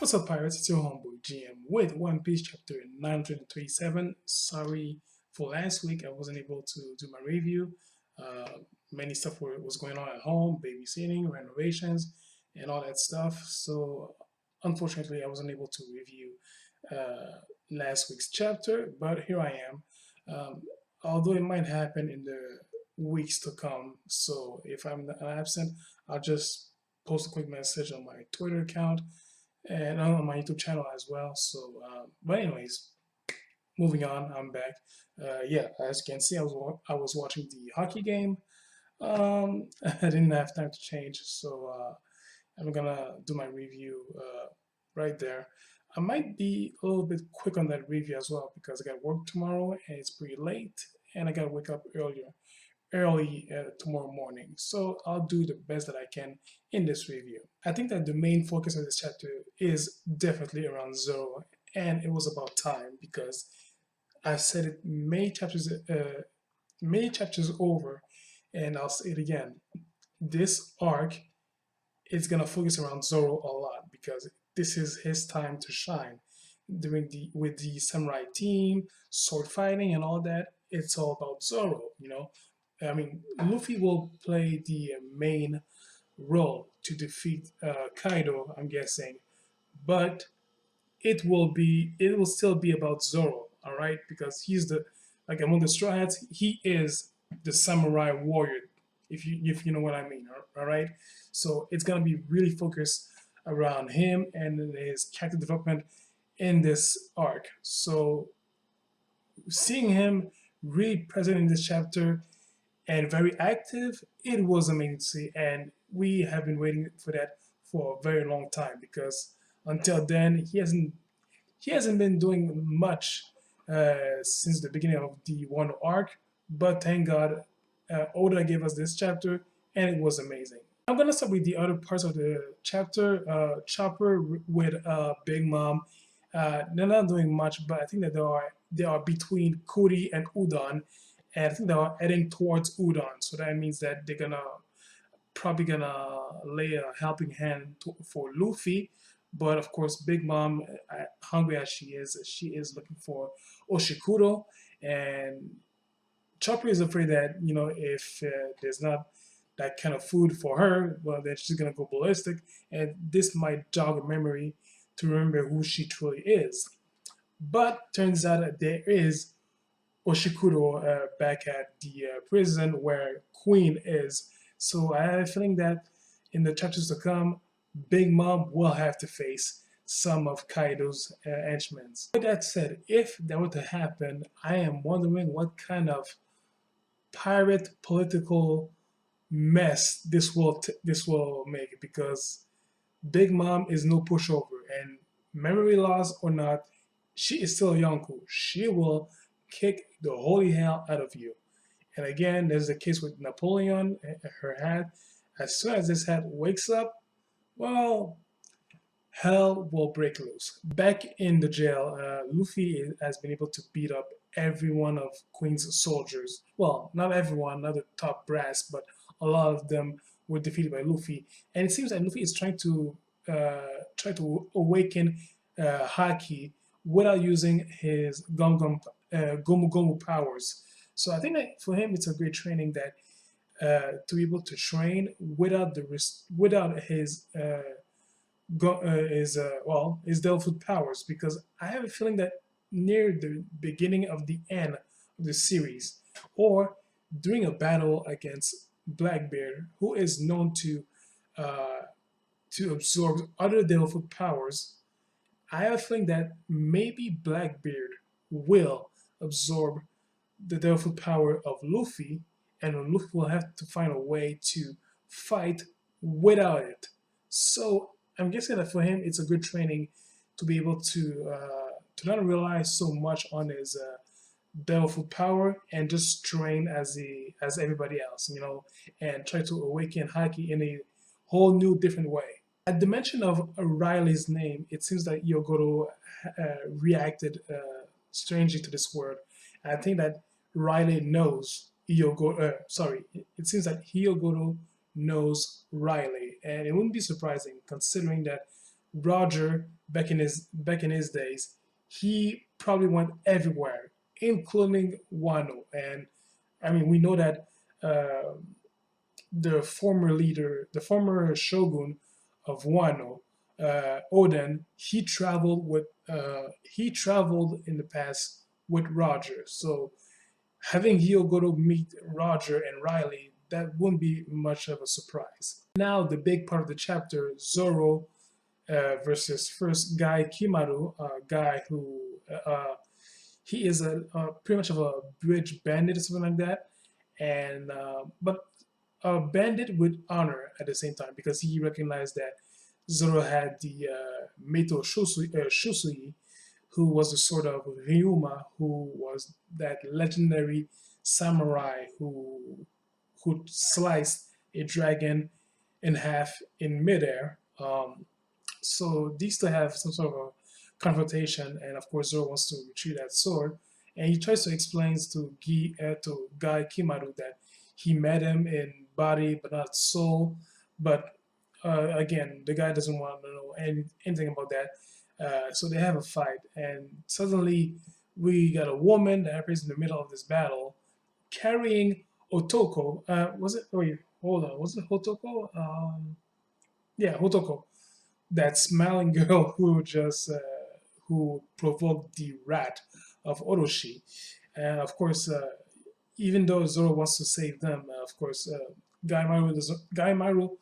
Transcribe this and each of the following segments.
What's up, pirates? It's your homeboy GM with One Piece chapter 937. Sorry for last week, I wasn't able to do my review. Uh, Many stuff was going on at home, babysitting, renovations, and all that stuff. So, unfortunately, I wasn't able to review last week's chapter, but here I am. Although it might happen in the weeks to come, so if I'm absent, I'll just post a quick message on my Twitter account and on my YouTube channel as well. So, but anyways, moving on, I'm back. Yeah, as you can see, I was watching the hockey game. I didn't have time to change, so I'm gonna do my review right there. I might be a little bit quick on that review as well because I got work tomorrow and it's pretty late, and I gotta wake up early tomorrow morning. So I'll do the best that I can in this review. I think that the main focus of this chapter is definitely around Zorro, and it was about time because I've said it many chapters over, and I'll say it again. This arc is gonna focus around Zorro a lot because this is his time to shine. During the with the samurai team, sword fighting, and all that, it's all about Zorro. I mean, Luffy will play the main role to defeat Kaido, I'm guessing, but it will still be about Zorro, all right? Because he's like among the Straw Hats, he is the samurai warrior, if you know what I mean, all right? So it's gonna be really focused around him and his character development in this arc. So seeing him really present in this chapter and very active, it was amazing to see. And we have been waiting for that for a very long time because until then, he hasn't been doing much since the beginning of the Wano arc. But thank God, Oda gave us this chapter, and it was amazing. I'm gonna start with the other parts of the chapter. Chopper with Big Mom. They're not doing much, but I think that they are between Kuri and Udon, and I think they are heading towards Udon. So that means that they're probably gonna lay a helping hand for Luffy. But of course, Big Mom, hungry as she is looking for Oshikuro, and Chopper is afraid that if there's not that kind of food for her, well, then she's gonna go ballistic, and this might jog a memory to remember who she truly is. But turns out that there is Oshikuro back at the prison where Queen is. So I have a feeling that in the chapters to come, Big Mom will have to face some of Kaido's henchmen. With that said, if that were to happen, I am wondering what kind of pirate political mess this will make, because Big Mom is no pushover, and memory loss or not, she is still a Yonko. She will kick the holy hell out of you. And again, there's the case with Napoleon, her hat. As soon as this hat wakes up, well, hell will break loose. Back in the jail, Luffy has been able to beat up every one of Queen's soldiers. Well, not everyone, not the top brass, but a lot of them were defeated by Luffy. And it seems that Luffy is trying to awaken Haki without using his Gomu Gomu powers. So I think that for him, it's a great training that to be able to train without his Delphoid powers, because I have a feeling that near the beginning of the end of the series, or during a battle against Blackbeard, who is known to absorb other Delphoid powers, I have a feeling that maybe Blackbeard will absorb the Delphoid power of Luffy, and Luffy will have to find a way to fight without it. So I'm guessing that for him, it's a good training to be able to not rely so much on his Delphoid power and just train as everybody else, and try to awaken Haki in a whole new different way. At the mention of Riley's name, it seems that Yogoro reacted strangely to this word. I think that Riley knows it seems that Hyogoro knows Riley, and it wouldn't be surprising considering that Roger back in his days, he probably went everywhere, including Wano. And I mean, we know that uh, the former shogun of Wano, Oden, he traveled in the past with Roger. So having Hyogoro meet Roger and Riley, that wouldn't be much of a surprise. Now the big part of the chapter, Zorro versus first Guy Kimaru, a guy who he is a pretty much of a bridge bandit or something like that, and but a bandit with honor at the same time because he recognized that Zoro had the Meito Shusui, who was the sword of Ryuuma, who was that legendary samurai who sliced a dragon in half in midair. So these two have some sort of a confrontation, and of course Zoro wants to retrieve that sword, and he tries to explain to Guy Kimaru that he met him in body but not soul. But again, the guy doesn't want to know anything about that. So they have a fight, and suddenly we got a woman that appears in the middle of this battle carrying Otoko. Was it? Wait, hold on. Was it Otoko? Yeah, Otoko, that smiling girl who provoked the wrath of Orochi. And of course, even though Zoro wants to save them, of course, Guy Kimaru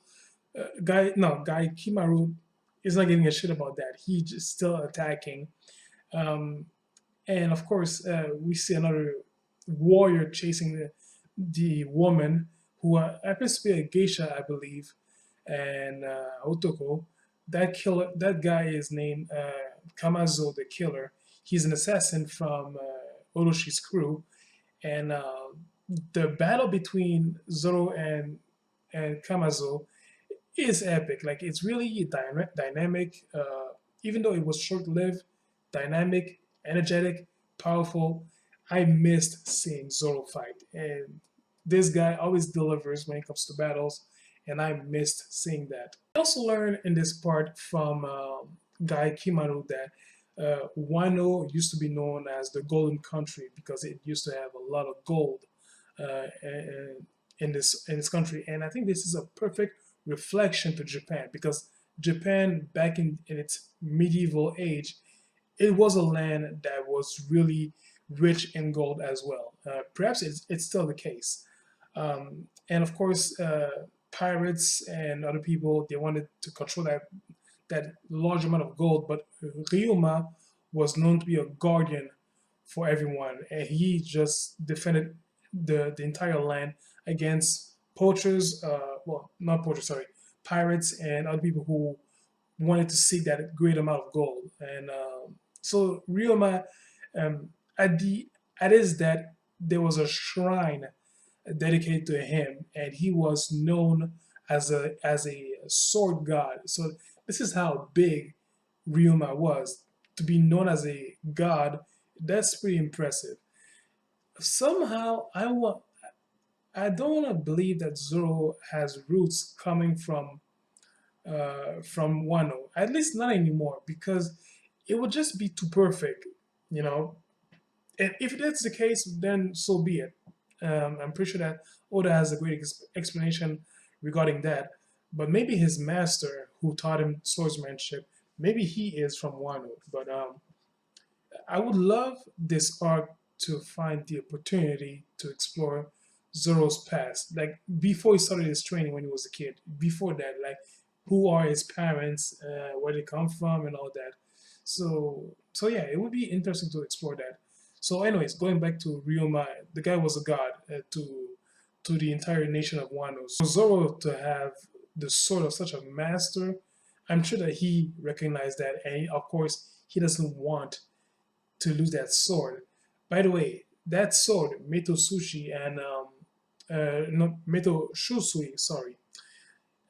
is not giving a shit about that. He's just still attacking. Um, and of course, we see another warrior chasing the woman who happens to be a geisha, I believe, and Otoko. That guy is named Kamazo the Killer. He's an assassin from Oroshi's crew, and the battle between Zoro and Kamazo is epic. Like it's really dynamic. Even though it was short-lived, dynamic, energetic, powerful. I missed seeing Zoro fight, and this guy always delivers when it comes to battles, and I missed seeing that. I also learned in this part from Guy Kimaru that Wano used to be known as the Golden Country because it used to have a lot of gold in this country, and I think this is a perfect reflection to Japan because Japan back in its medieval age, it was a land that was really rich in gold as well. Perhaps it's still the case. And of course, pirates and other people, they wanted to control that large amount of gold, but Ryuma was known to be a guardian for everyone, and he just defended the entire land against poachers, well, not poachers, sorry, pirates and other people who wanted to seek that great amount of gold. And so Ryuma, um, at the at his death, there was a shrine dedicated to him, and he was known as a sword god. So this is how big Ryuma was. To be known as a god, that's pretty impressive. Somehow, I don't want to believe that Zoro has roots coming from Wano. At least not anymore, because it would just be too perfect, you know. And if that's the case, then so be it. I'm pretty sure that Oda has a great explanation regarding that. But maybe his master, who taught him swordsmanship, maybe he is from Wano. But I would love this arc to find the opportunity to explore Zoro's past, like before he started his training when he was a kid. Before that, like who are his parents, where they come from, and all that. So yeah, it would be interesting to explore that. So, anyways, going back to Ryuma, the guy was a god to the entire nation of Wano. So Zoro to have the sword of such a master, I'm sure that he recognized that, and of course he doesn't want to lose that sword. By the way, that sword, Meto Sushi and no Meto Shusui, sorry.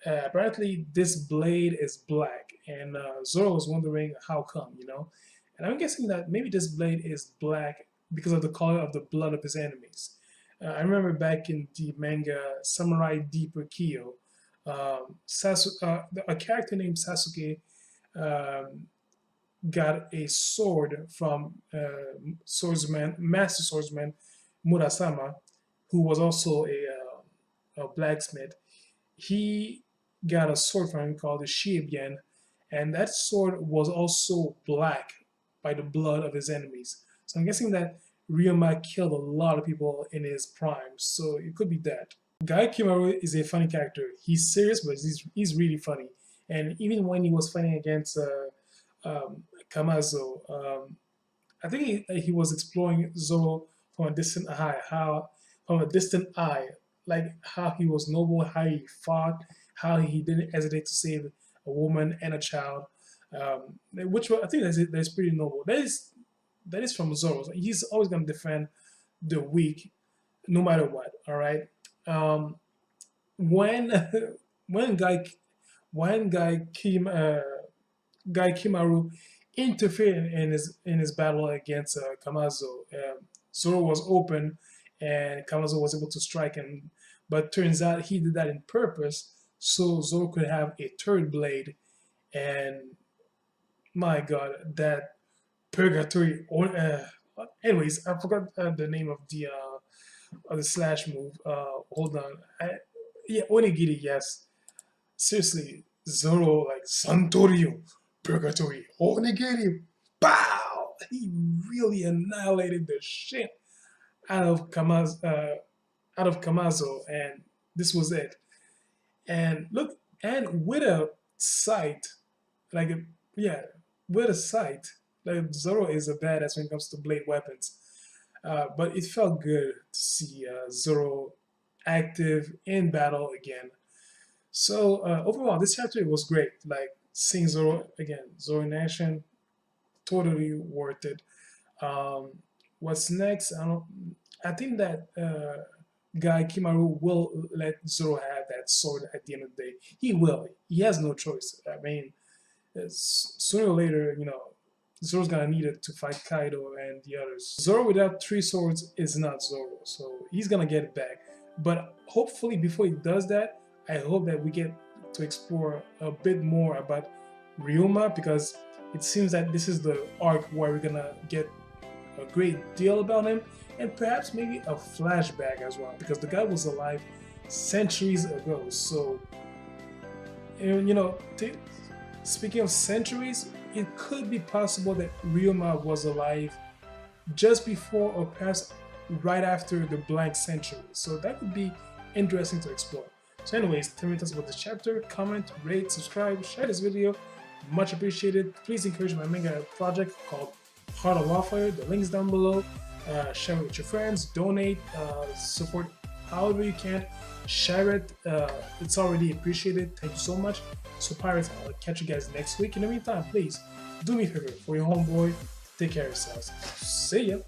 Apparently, this blade is black, and Zoro was wondering how come, you know. And I'm guessing that maybe this blade is black because of the color of the blood of his enemies. I remember back in the manga Samurai Deeper Kyo, a character named Sasuke um, got a sword from master swordsman Murasama, who was also a blacksmith. He got a sword from him called the Shiebyen, and that sword was also black by the blood of his enemies. So I'm guessing that Ryuma killed a lot of people in his prime, so it could be that. Guy Kimaru is a funny character. He's serious, but he's really funny. And even when he was fighting against Kamazo, I think he was exploring Zorro from a distant eye, like how he was noble, how he fought, how he didn't hesitate to save a woman and a child, which I think that's pretty noble. That is from Zorro. So he's always going to defend the weak, no matter what. All right. Um, when when Guy when Guy Kimaru interfered in his battle against Kamazo. Zoro was open, and Kamazo was able to strike him, but turns out he did that in purpose so Zoro could have a third blade. And my God, that purgatory. Anyways, I forgot the name of the slash move. Hold on. Yeah, Onigiri. Yes. Seriously, Zoro like Santorio, Purgatory, Onigiri, pow! He really annihilated the shit out of Kamazo, and this was it. And look, and with a sight, like yeah, with a sight, like Zoro is a badass when it comes to blade weapons. But it felt good to see Zoro active in battle again. So overall, this chapter was great. Like seeing Zoro again, Zoro in action, totally worth it. Um, what's next? I think that guy Kimaru will let Zoro have that sword at the end of the day. He will. He has no choice. I mean, sooner or later, Zoro's gonna need it to fight Kaido and the others. Zoro without three swords is not Zoro, so he's gonna get it back. But hopefully, before he does that, I hope that we get to explore a bit more about Ryuma, because it seems that this is the arc where we're gonna get a great deal about him, and perhaps maybe a flashback as well, because the guy was alive centuries ago. So, speaking of centuries, it could be possible that Ryuma was alive just before or perhaps right after the blank century. So that would be interesting to explore. So anyways, tell me us about this chapter, comment, rate, subscribe, share this video, much appreciated. Please encourage my manga project called Heart of Wildfire. The link's down below. Share it with your friends, donate, support however you can. Share it, it's already appreciated. Thank you so much. So pirates, I'll catch you guys next week. In the meantime, please do me a favor for your homeboy. Take care of yourselves. See ya.